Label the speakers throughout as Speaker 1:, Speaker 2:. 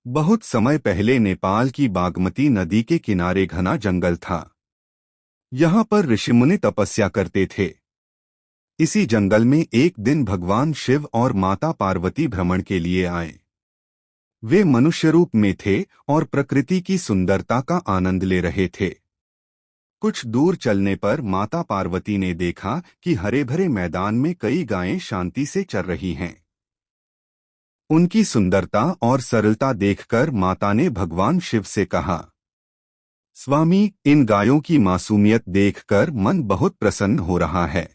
Speaker 1: बहुत समय पहले नेपाल की बागमती नदी के किनारे घना जंगल था। यहाँ पर ऋषिमुनि तपस्या करते थे। इसी जंगल में एक दिन भगवान शिव और माता पार्वती भ्रमण के लिए आए। वे मनुष्य रूप में थे और प्रकृति की सुंदरता का आनंद ले रहे थे। कुछ दूर चलने पर माता पार्वती ने देखा कि हरे भरे मैदान में कई गायें शांति से चर रही हैं। उनकी सुंदरता और सरलता देखकर माता ने भगवान शिव से कहा, स्वामी, इन गायों की मासूमियत देखकर मन बहुत प्रसन्न हो रहा है।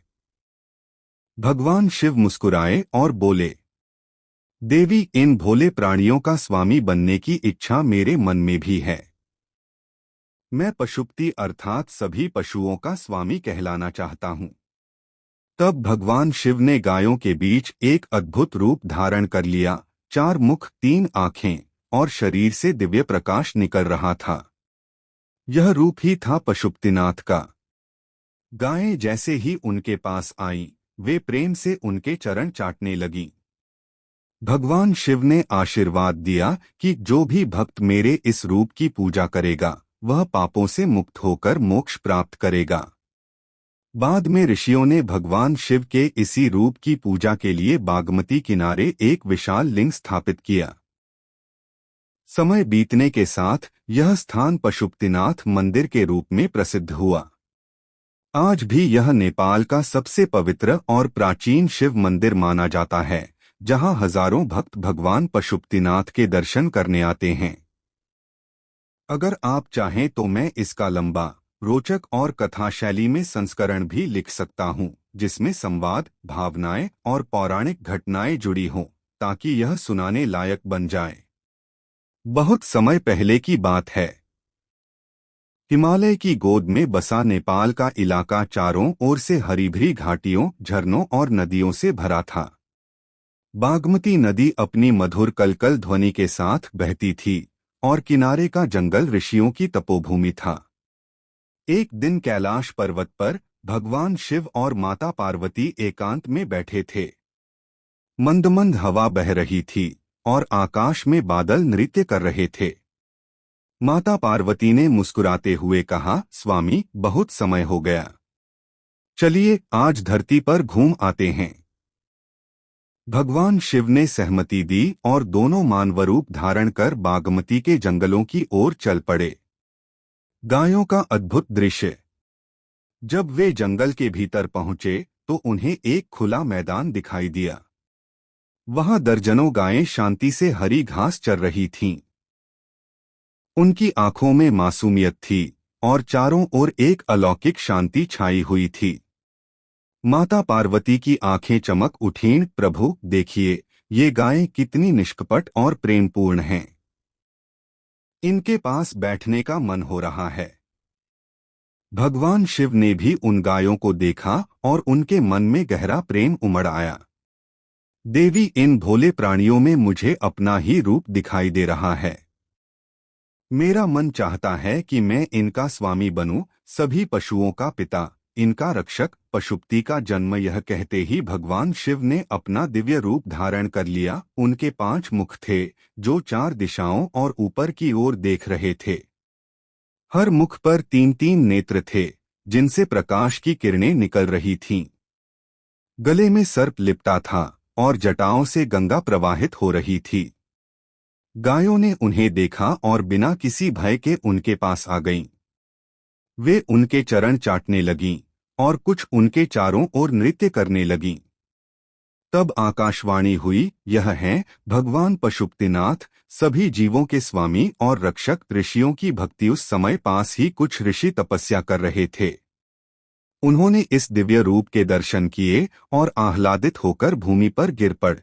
Speaker 1: भगवान शिव मुस्कुराए और बोले, देवी, इन भोले प्राणियों का स्वामी बनने की इच्छा मेरे मन में भी है। मैं पशुपति अर्थात सभी पशुओं का स्वामी कहलाना चाहता हूँ। तब भगवान शिव ने गायों के बीच एक अद्भुत रूप धारण कर लिया। 4 मुख, 3 आँखें और शरीर से दिव्य प्रकाश निकल रहा था। यह रूप ही था पशुपतिनाथ का। गायें जैसे ही उनके पास आईं, वे प्रेम से उनके चरण चाटने लगीं। भगवान शिव ने आशीर्वाद दिया कि जो भी भक्त मेरे इस रूप की पूजा करेगा, वह पापों से मुक्त होकर मोक्ष प्राप्त करेगा। बाद में ऋषियों ने भगवान शिव के इसी रूप की पूजा के लिए बागमती किनारे एक विशाल लिंग स्थापित किया। समय बीतने के साथ यह स्थान पशुपतिनाथ मंदिर के रूप में प्रसिद्ध हुआ। आज भी यह नेपाल का सबसे पवित्र और प्राचीन शिव मंदिर माना जाता है, जहां हजारों भक्त भगवान पशुपतिनाथ के दर्शन करने आते हैं। अगर आप चाहें तो मैं इसका लंबा, रोचक और कथा शैली में संस्करण भी लिख सकता हूं, जिसमें संवाद, भावनाएं और पौराणिक घटनाएं जुड़ी हों, ताकि यह सुनाने लायक बन जाए। बहुत समय पहले की बात है। हिमालय की गोद में बसा नेपाल का इलाका चारों ओर से हरी भरी घाटियों, झरनों और नदियों से भरा था। बागमती नदी अपनी मधुर कलकल ध्वनि के साथ बहती थी और किनारे का जंगल ऋषियों की तपोभूमि था। एक दिन कैलाश पर्वत पर भगवान शिव और माता पार्वती एकांत में बैठे थे। मंद मंद हवा बह रही थी और आकाश में बादल नृत्य कर रहे थे। माता पार्वती ने मुस्कुराते हुए कहा, स्वामी, बहुत समय हो गया। चलिए आज धरती पर घूम आते हैं। भगवान शिव ने सहमति दी और दोनों मानवरूप धारण कर बागमती के जंगलों की ओर चल पड़े। गायों का अद्भुत दृश्य। जब वे जंगल के भीतर पहुंचे तो उन्हें एक खुला मैदान दिखाई दिया। वहां दर्जनों गायें शांति से हरी घास चर रही थीं। उनकी आंखों में मासूमियत थी और चारों ओर एक अलौकिक शांति छाई हुई थी। माता पार्वती की आंखें चमक उठीं, प्रभु देखिए, ये गायें कितनी निष्कपट और प्रेमपूर्ण हैं। इनके पास बैठने का मन हो रहा है। भगवान शिव ने भी उन गायों को देखा और उनके मन में गहरा प्रेम उमड़ आया। देवी, इन भोले प्राणियों में मुझे अपना ही रूप दिखाई दे रहा है। मेरा मन चाहता है कि मैं इनका स्वामी बनूं, सभी पशुओं का पिता, इनका रक्षक, पशुपति का जन्म। यह कहते ही भगवान शिव ने अपना दिव्य रूप धारण कर लिया। उनके 5 मुख थे, जो 4 दिशाओं और ऊपर की ओर देख रहे थे। हर मुख पर 3-3 नेत्र थे, जिनसे प्रकाश की किरणें निकल रही थीं। गले में सर्प लिपटा था और जटाओं से गंगा प्रवाहित हो रही थी। गायों ने उन्हें देखा और बिना किसी भय के उनके पास आ गईं। वे उनके चरण चाटने लगीं और कुछ उनके चारों ओर नृत्य करने लगीं। तब आकाशवाणी हुई, यह हैं भगवान पशुपतिनाथ, सभी जीवों के स्वामी और रक्षक। ऋषियों की भक्ति। उस समय पास ही कुछ ऋषि तपस्या कर रहे थे। उन्होंने इस दिव्य रूप के दर्शन किए और आह्लादित होकर भूमि पर गिर पड़